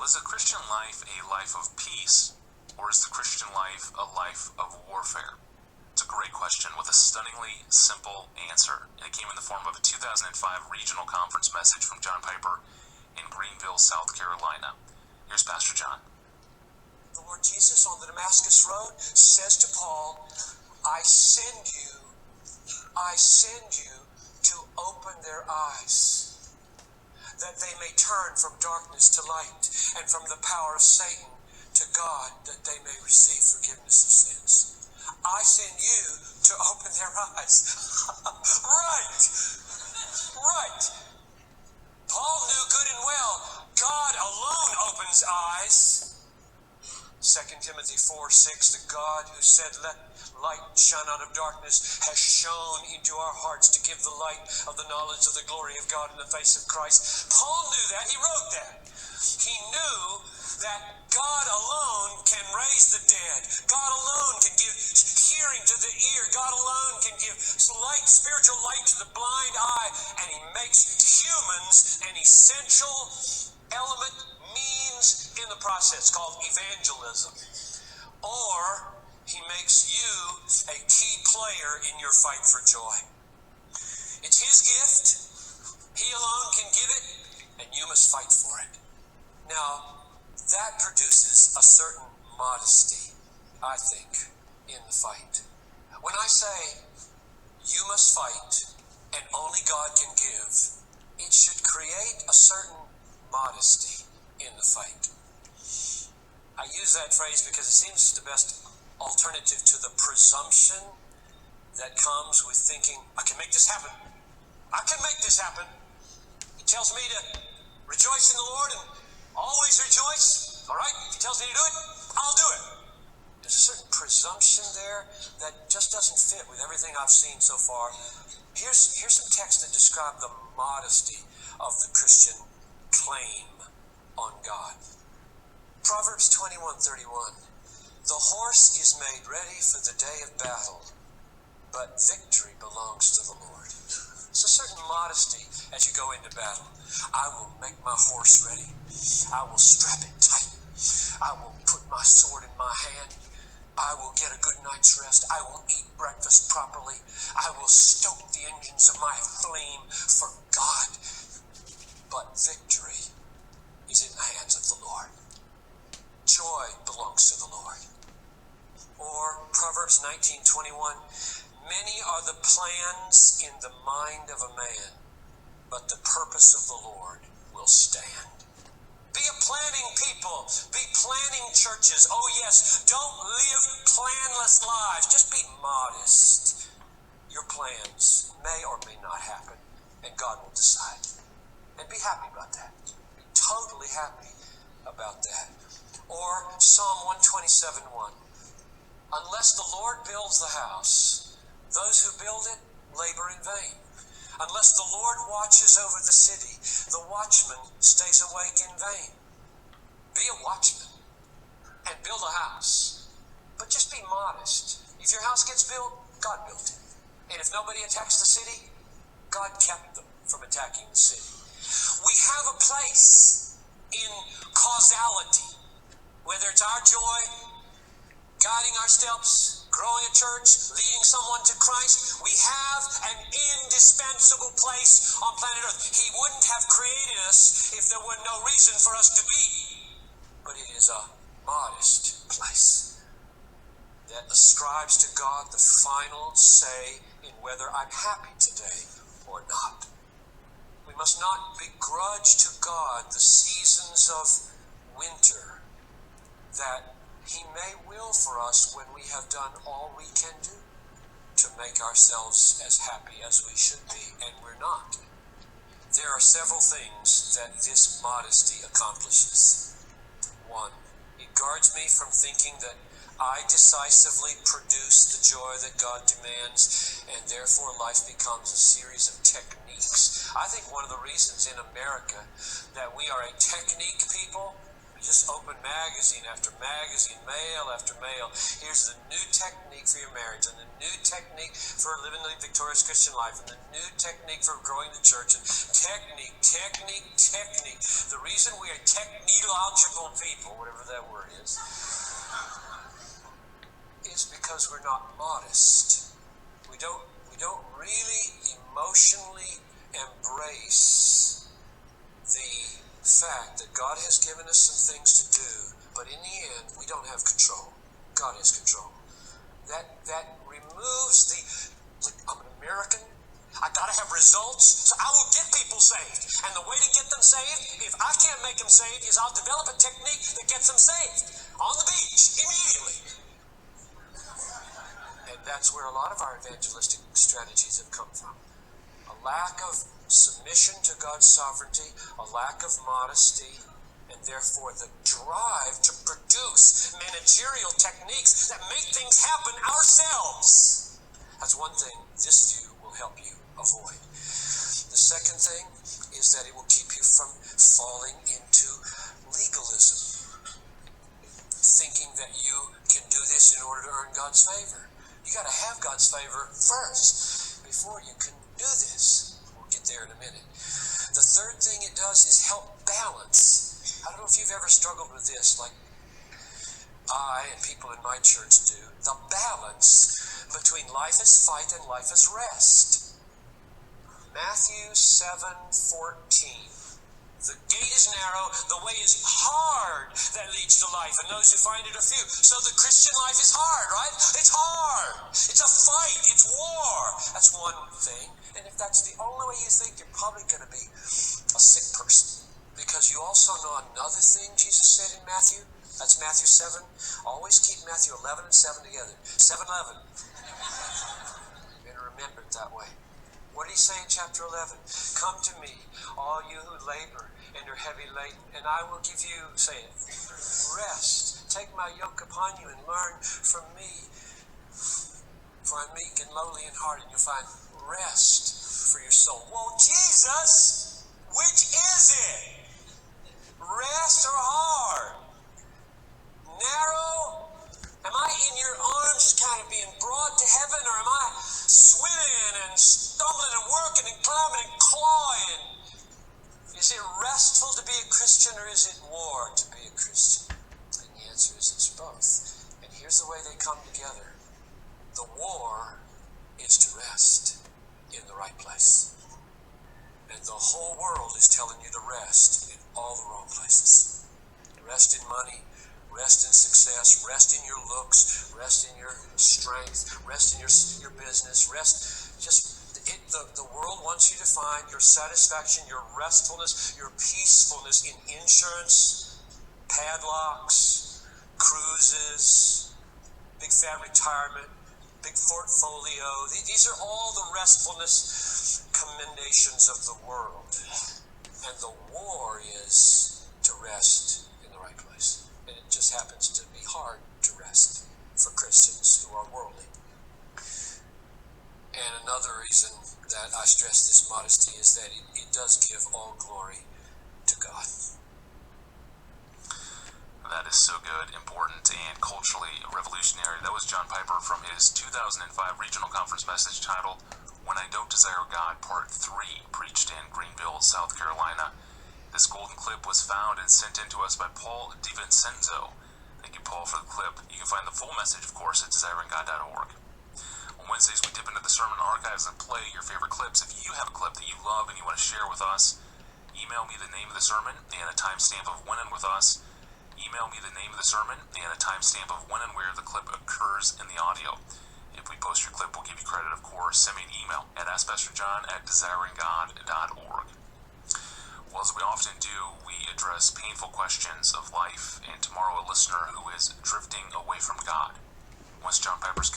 is a Christian life a life of peace, or is the Christian life a life of warfare? It's a great question with a stunningly simple answer, and it came in the form of a 2005 regional conference message from John Piper in Greenville, South Carolina. Here's Pastor John. The Lord Jesus on the Damascus Road says to Paul, I send you to open their eyes, that they may turn from darkness to light and from the power of Satan to God, that they may receive forgiveness of sins. I send you to open their eyes. Right. Paul knew good and well, God alone opens eyes. 2 Timothy 4:6, the God who said, let light shine out of darkness, has shone into our hearts to give the light of the knowledge of the glory of God in the face of Christ. Paul knew that. He wrote that. He knew that God alone can raise the dead. God alone can give hearing to the ear. God alone can give light, spiritual light to the blind eye. And he makes humans an essential element, means in the process called evangelism. Or he makes you a key player in your fight for joy. It's his gift. He alone can give it, and you must fight for it. Now, that produces a certain modesty, I think, in the fight. When I say you must fight and only God can give, it should create a certain modesty in the fight. I use that phrase because it seems the best alternative to the presumption that comes with thinking, I can make this happen. I can make this happen. He tells me to rejoice in the Lord and always rejoice. All right, if he tells me to do it, I'll do it. There's a certain presumption there that just doesn't fit with everything I've seen so far. Here's some text that describe the modesty of the Christian claim on God. Proverbs 21:31. The horse is made ready for the day of battle, but victory belongs to the Lord. There's a certain modesty as you go into battle. I will make my horse ready. I will strap it tight. I will put my sword in my hand. I will get a good night's rest. I will eat breakfast properly. I will stoke the engines of my flame for God. But victory is in the hands of the Lord. Joy belongs to the Lord. Or Proverbs 19:21, many are the plans in the mind of a man, but the purpose of the Lord will stand. Be a planning people. Be planning churches. Oh yes, don't live planless lives. Just be modest. Your plans may or may not happen, and God will decide. And be happy about that. Be totally happy about that. Or Psalm 127:1. Unless the Lord builds the house, those who build it labor in vain. Unless the Lord watches over the city, the watchman stays awake in vain. Be a watchman and build a house. But just be modest. If your house gets built, God built it. And if nobody attacks the city, God kept them from attacking the city. We have a place in causality, whether it's our joy, guiding our steps, growing a church, leading someone to Christ. We have an indispensable place on planet Earth. He wouldn't have created us if there were no reason for us to be. But it is a modest place that ascribes to God the final say in whether I'm happy today or not. We must not begrudge to God the seasons of winter that He may will for us when we have done all we can do to make ourselves as happy as we should be, and we're not. There are several things that this modesty accomplishes. One, it guards me from thinking that I decisively produce the joy that God demands, and therefore life becomes a series of techniques. I think one of the reasons in America that we are a technique people, Just open magazine after magazine, mail after mail. Here's the new technique for your marriage, and the new technique for living the victorious Christian life, and the new technique for growing the church, and technique. The reason we are technological people, whatever that word is because we're not modest. We don't really emotionally embrace the fact that God has given us some things to do, but in the end, we don't have control. God has control. That removes like, I'm an American. I gotta have results, so I will get people saved. And the way to get them saved, if I can't make them saved, is I'll develop a technique that gets them saved on the beach immediately. And that's where a lot of our evangelistic strategies have come from. A lack of submission to God's sovereignty, a lack of modesty, and therefore the drive to produce managerial techniques that make things happen ourselves. That's one thing this view will help you avoid. The second thing is that it will keep you from falling into legalism, thinking that you can do this in order to earn God's favor. You got to have God's favor first before you can do this. We'll get there in a minute. The third thing it does is help balance. I don't know if you've ever struggled with this, like I and people in my church do, the balance between life is fight and life is rest. Matthew 7:14. The gate is narrow, the way is hard that leads to life, and those who find it are few. So the Christian life is hard, right? It's hard. It's a fight. It's war. That's one thing. And if that's the only way you think, you're probably going to be a sick person. Because you also know another thing Jesus said in Matthew. That's Matthew 7. Always keep Matthew 11 and 7 together. 7:11. You're going to remember it that way. What did he say in chapter 11? Come to me, all you who labor and are heavy laden, and I will give you, say it, rest. Take my yoke upon you and learn from me. For I'm meek and lowly in heart, and you'll find rest for your soul. Well, Jesus, which is it? Rest or hard? Narrow? Am I in your arms just kind of being brought to heaven, or am I swimming and stumbling and working and climbing and clawing? Is it restful to be a Christian, or is it war to be a Christian? And the answer is it's both. And here's the way they come together. The war is to rest in the right place. And the whole world is telling you to rest in all the wrong places. Rest in money, rest in success, rest in your looks, rest in your strength, rest in your business, rest just... The world wants you to find your satisfaction, your restfulness, your peacefulness in insurance, padlocks, cruises, big fat retirement, big portfolio. These are all the restfulness commendations of the world. And the war is to rest in the right place. And it just happens to be hard to rest for Christians who are worldly. And another reason that I stress this modesty is that it does give all glory to God. That is so good, important, and culturally revolutionary. That was John Piper from his 2005 Regional Conference message titled, When I Don't Desire God, Part 3, preached in Greenville, South Carolina. This golden clip was found and sent in to us by Paul DiVincenzo. Thank you, Paul, for the clip. You can find the full message, of course, at desiringgod.org. On Wednesdays, we dip into the sermon archives and play your favorite clips. If you have a clip that you love and you want to share with us, email me the name of the sermon and a timestamp of when and with us. Email me the name of the sermon and a timestamp of when and where the clip occurs in the audio. If we post your clip, we'll give you credit, of course. Send me an email at askpastorjohn@desiringgod.org. Well, as we often do, we address painful questions of life, and tomorrow a listener who is drifting away from God. Once John Piper's